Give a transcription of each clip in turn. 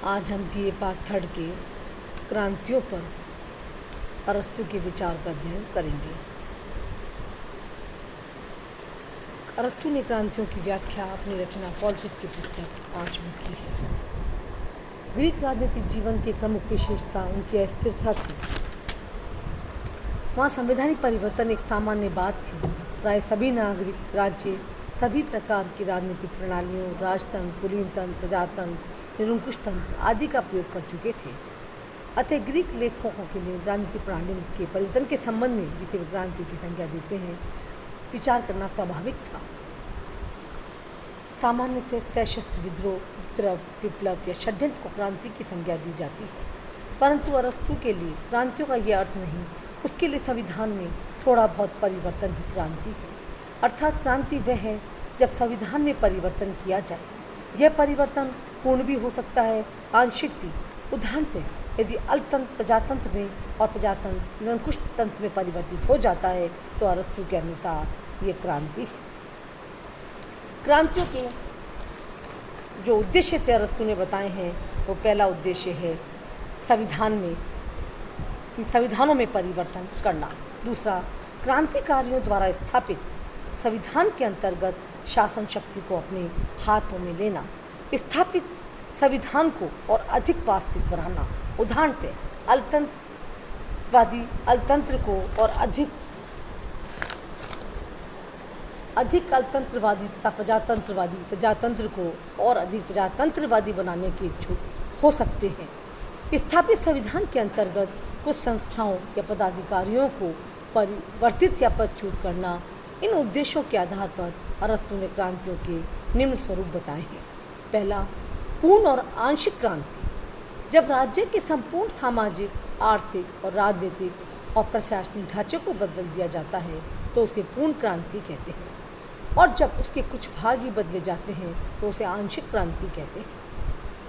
आज हम BA part third के क्रांतियों पर अरस्तु के विचार का अध्ययन करेंगे। अरस्तु ने क्रांतियों की व्याख्या अपनी रचना पॉलिटिक्स की पुस्तक 5 में की है। ग्रीक राजनीतिक जीवन की प्रमुख विशेषता उनकी अस्थिरता थी। वहाँ संवैधानिक परिवर्तन एक सामान्य बात थी। प्राय सभी नागरिक राज्य सभी प्रकार की राजनीतिक प्रणालियों, राजतंत्र, कुलीन तंत्र, प्रजातंत्र, निरंकुश तंत्र आदि का प्रयोग कर चुके थे। अतः ग्रीक लेखकों के लिए राजनीतिक प्रणालियों के परिवर्तन के संबंध में, जिसे वे क्रांति की संज्ञा देते हैं, विचार करना स्वाभाविक था। सामान्यतः सशस्त्र विद्रोह, उपद्रव, विप्लव या षड्यंत्र को क्रांति की संज्ञा दी जाती है, परंतु अरस्तु के लिए क्रांतियों का यह अर्थ नहीं। उसके लिए संविधान में थोड़ा बहुत परिवर्तन ही क्रांति है। अर्थात क्रांति वह है जब संविधान में परिवर्तन किया जाए। यह परिवर्तन पूर्ण भी हो सकता है, आंशिक भी। उदाहरणतः यदि अल्पतंत्र प्रजातंत्र में और प्रजातंत्र निरंकुश तंत्र में परिवर्तित हो जाता है तो अरस्तु के अनुसार ये क्रांति है। क्रांतियों के जो उद्देश्य थे अरस्तु ने बताए हैं, वो पहला उद्देश्य है संविधानों में परिवर्तन करना। दूसरा, क्रांतिकारियों द्वारा स्थापित संविधान के अंतर्गत शासन शक्ति को अपने हाथों में लेना, स्थापित संविधान को और अधिक वास्तविक बनाना। उदाहरणतः अल्पतंत्र को और अधिक अल्पतंत्रवादी तथा प्रजातंत्र को और अधिक प्रजातंत्रवादी बनाने के इच्छुक हो सकते हैं। स्थापित संविधान के अंतर्गत कुछ संस्थाओं या पदाधिकारियों को परिवर्तित या पदच्युत करना। इन उद्देश्यों के आधार पर अरस्तु ने क्रांतियों के निम्न स्वरूप बताए हैं। पहला, पूर्ण और आंशिक क्रांति। जब राज्य के संपूर्ण सामाजिक, आर्थिक और राजनीतिक और प्रशासनिक ढांचे को बदल दिया जाता है तो उसे पूर्ण क्रांति कहते हैं, और जब उसके कुछ भाग ही बदले जाते हैं तो उसे आंशिक क्रांति कहते हैं।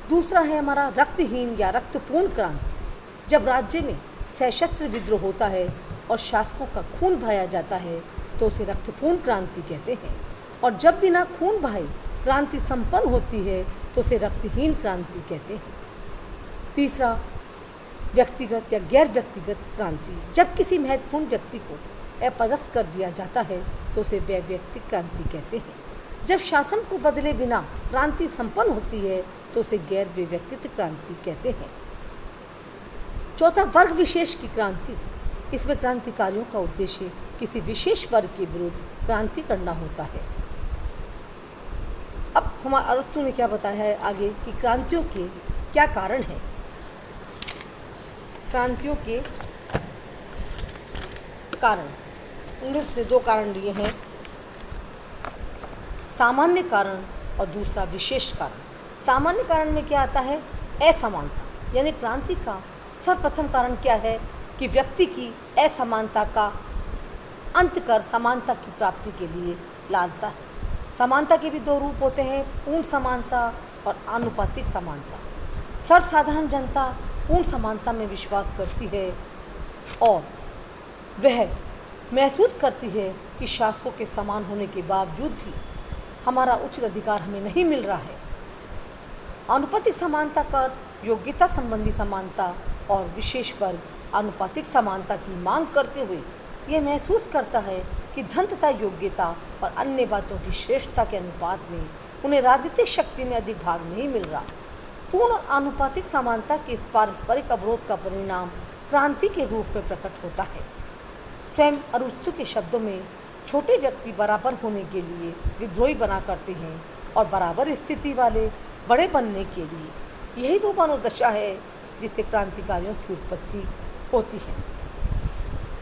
दूसरा है हमारा रक्तहीन या रक्तपूर्ण क्रांति। जब राज्य में सशस्त्र विद्रोह होता है और शासकों का खून बहाया जाता है तो उसे रक्तपूर्ण क्रांति कहते हैं, और जब बिना खून बहाए क्रांति संपन्न होती है तो उसे रक्तहीन क्रांति कहते हैं। तीसरा, व्यक्तिगत या गैर व्यक्तिगत क्रांति। जब किसी महत्वपूर्ण व्यक्ति को अपदस्थ कर दिया जाता है तो उसे वैयक्तिक क्रांति कहते हैं। जब शासन को बदले बिना क्रांति संपन्न होती है तो उसे गैर व्यक्तिगत क्रांति कहते हैं। चौथा, वर्ग विशेष की क्रांति। इसमें क्रांतिकारियों का उद्देश्य किसी विशेष वर्ग के विरुद्ध क्रांति करना होता है। अब हमारे अरस्तु ने क्या बताया है आगे कि क्रांतियों के क्या कारण हैं। क्रांतियों के कारण उन्होंने 2 कारण लिए हैं, सामान्य कारण और दूसरा विशेष कारण। सामान्य कारण में क्या आता है? असमानता। यानी क्रांति का सर्वप्रथम कारण क्या है कि व्यक्ति की असमानता का अंत कर समानता की प्राप्ति के लिए लालसा है। समानता के भी 2 रूप होते हैं, पूर्ण समानता और आनुपातिक समानता। सर्वसाधारण जनता पूर्ण समानता में विश्वास करती है और वह महसूस करती है कि शासकों के समान होने के बावजूद भी हमारा उच्च अधिकार हमें नहीं मिल रहा है। आनुपातिक समानता का अर्थ योग्यता संबंधी समानता और विशेष वर्ग आनुपातिक समानता की मांग करते हुए यह महसूस करता है कि धन तथा योग्यता और अन्य बातों की श्रेष्ठता के अनुपात में उन्हें राजनीतिक शक्ति में अधिक भाग नहीं मिल रहा। पूर्ण और आनुपातिक समानता के इस पारस्परिक अवरोध का परिणाम क्रांति के रूप में प्रकट होता है। स्वयं अरस्तु के शब्दों में छोटे व्यक्ति बराबर होने के लिए विद्रोही बना करते हैं और बराबर स्थिति वाले बड़े बनने के लिए यही वो मनोदशा है जिससे क्रांतिकारियों की उत्पत्ति होती है।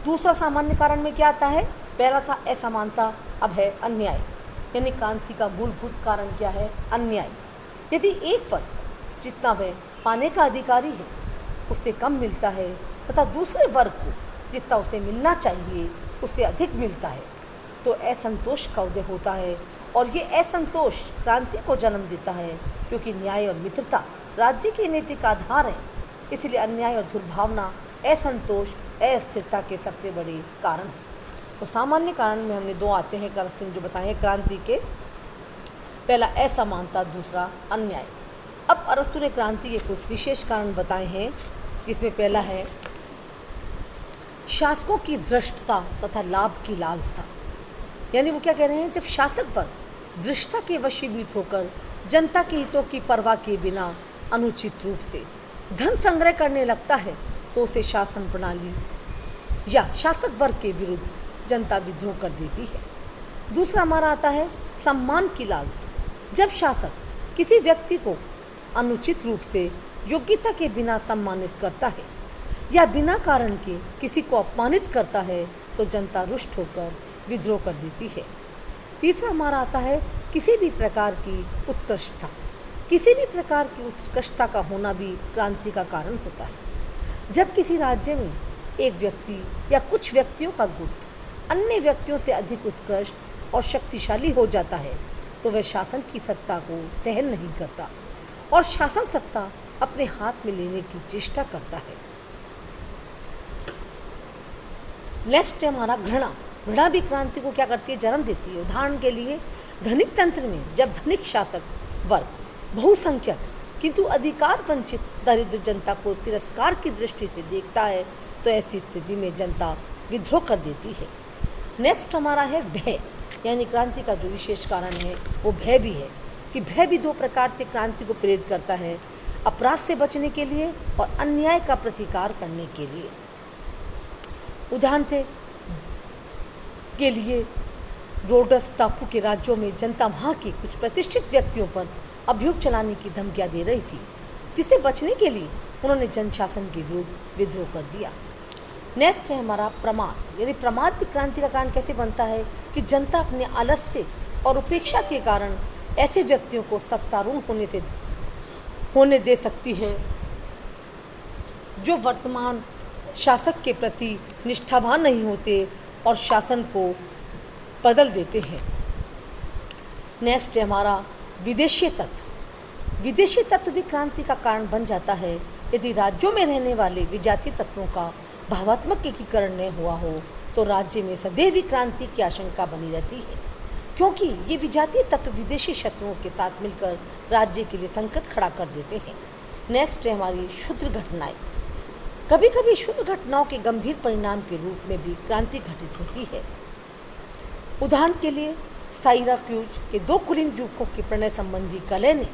दूसरा सामान्य कारण में क्या आता है? पहला था असमानता, अब है अन्याय। यानी क्रांति का मूलभूत कारण क्या है? अन्याय। यदि एक वर्ग जितना वह पाने का अधिकारी है उससे कम मिलता है तथा दूसरे वर्ग को जितना उसे मिलना चाहिए उससे अधिक मिलता है तो असंतोष का उदय होता है, और ये असंतोष क्रांति को जन्म देता है, क्योंकि न्याय और मित्रता राज्य के नैतिक आधार है। इसलिए अन्याय और दुर्भावना, असंतोष, अस्थिरता के सबसे बड़े कारण हैं। तो सामान्य कारण में हमने 2 आते हैं अरस्तु ने जो बताए क्रांति के। पहला असमानता, दूसरा अन्याय। अब अरस्तु ने क्रांति के कुछ विशेष कारण बताए हैं, जिसमें पहला है शासकों की धृष्टता तथा लाभ की लालसा। यानी वो क्या कह रहे हैं, जब शासक वर्ग धृष्टता के वशीभूत होकर जनता के हितों की परवाह किए बिना अनुचित रूप से धन संग्रह करने लगता है तो उसे शासन प्रणाली या शासक वर्ग के विरुद्ध जनता विद्रोह कर देती है। दूसरा हमारा आता है सम्मान की लालसा। जब शासक किसी व्यक्ति को अनुचित रूप से योग्यता के बिना सम्मानित करता है या बिना कारण के किसी को अपमानित करता है तो जनता रुष्ट होकर विद्रोह कर देती है। तीसरा हमारा आता है किसी भी प्रकार की उत्कृष्टता। किसी भी प्रकार की उत्कृष्टता का होना भी क्रांति का कारण होता है। जब किसी राज्य में एक व्यक्ति या कुछ व्यक्तियों का गुट अन्य व्यक्तियों से अधिक उत्कृष्ट और शक्तिशाली हो जाता है तो वह शासन की सत्ता को सहन नहीं करता और शासन सत्ता अपने हाथ में लेने की चेष्टा करता है। नेक्स्ट है हमारा घृणा। घृणा भी क्रांति को क्या करती है, जन्म देती है। उदाहरण के लिए धनिक तंत्र में जब धनिक शासक वर्ग बहुसंख्यक किंतु अधिकार वंचित दरिद्र जनता को तिरस्कार की दृष्टि से देखता है तो ऐसी स्थिति में जनता विद्रोह कर देती है। नेक्स्ट हमारा है भय। यानी क्रांति का जो विशेष कारण है वो भय भी है कि भय भी दो प्रकार से क्रांति को प्रेरित करता है, अपराध से बचने के लिए और अन्याय का प्रतिकार करने के लिए। उदाहरण के लिए रोडस टापू के राज्यों में जनता वहाँ के कुछ प्रतिष्ठित व्यक्तियों पर अभियोग चलाने की धमकियाँ दे रही थी, जिससे बचने के लिए उन्होंने जनशासन के विरुद्ध विद्रोह कर दिया। नेक्स्ट है हमारा प्रमाद। यानी प्रमाद भी क्रांति का कारण कैसे बनता है कि जनता अपने आलस्य और उपेक्षा के कारण ऐसे व्यक्तियों को सत्तारूढ़ होने दे सकती है जो वर्तमान शासक के प्रति निष्ठावान नहीं होते और शासन को बदल देते हैं। नेक्स्ट है हमारा विदेशी तत्व। विदेशी तत्व भी क्रांति का कारण बन जाता है यदि राज्यों में रहने वाले विजातीय तत्वों का भावात्मक एकीकरण न हुआ हो तो राज्य में सदैव ही क्रांति की आशंका बनी रहती है, क्योंकि ये विजातीय तत्व विदेशी शत्रुओं के साथ मिलकर राज्य के लिए संकट खड़ा कर देते हैं। नेक्स्ट है हमारी क्षुद्र घटनाएं। कभी कभी क्षुद्र घटनाओं के गंभीर परिणाम के रूप में भी क्रांति घटित होती है। उदाहरण के लिए साइराक्यूज के दो कुलीन युवकों के प्रणय संबंधी कलह ने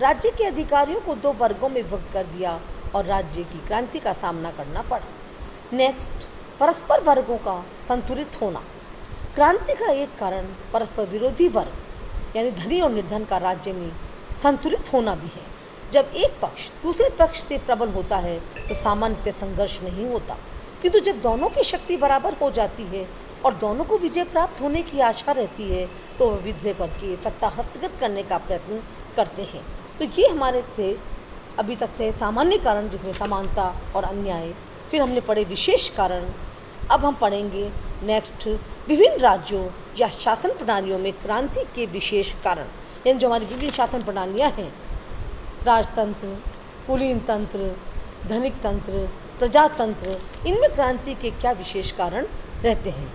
राज्य के अधिकारियों को दो वर्गों में विभक्त कर दिया और राज्य की क्रांति का सामना करना पड़ा। नेक्स्ट, परस्पर वर्गों का संतुलित होना। क्रांति का एक कारण परस्पर विरोधी वर्ग यानी धनी और निर्धन का राज्य में संतुलित होना भी है। जब एक पक्ष दूसरे पक्ष से प्रबल होता है तो सामान्यतः संघर्ष नहीं होता, किंतु जब दोनों की शक्ति बराबर हो जाती है और दोनों को विजय प्राप्त होने की आशा रहती है तो वह विद्रोह करके सत्ता हस्तगत करने का प्रयत्न करते हैं। तो ये हमारे थे अभी तक थे सामान्य कारण, जिसमें समानता और अन्याय। फिर हमने पढ़े विशेष कारण। अब हम पढ़ेंगे नेक्स्ट विभिन्न राज्यों या शासन प्रणालियों में क्रांति के विशेष कारण, यानी जो हमारी विभिन्न शासन प्रणालियाँ हैं, राजतंत्र, कुलीन तंत्र, धनिक तंत्र, प्रजातंत्र, इनमें क्रांति के क्या विशेष कारण रहते हैं।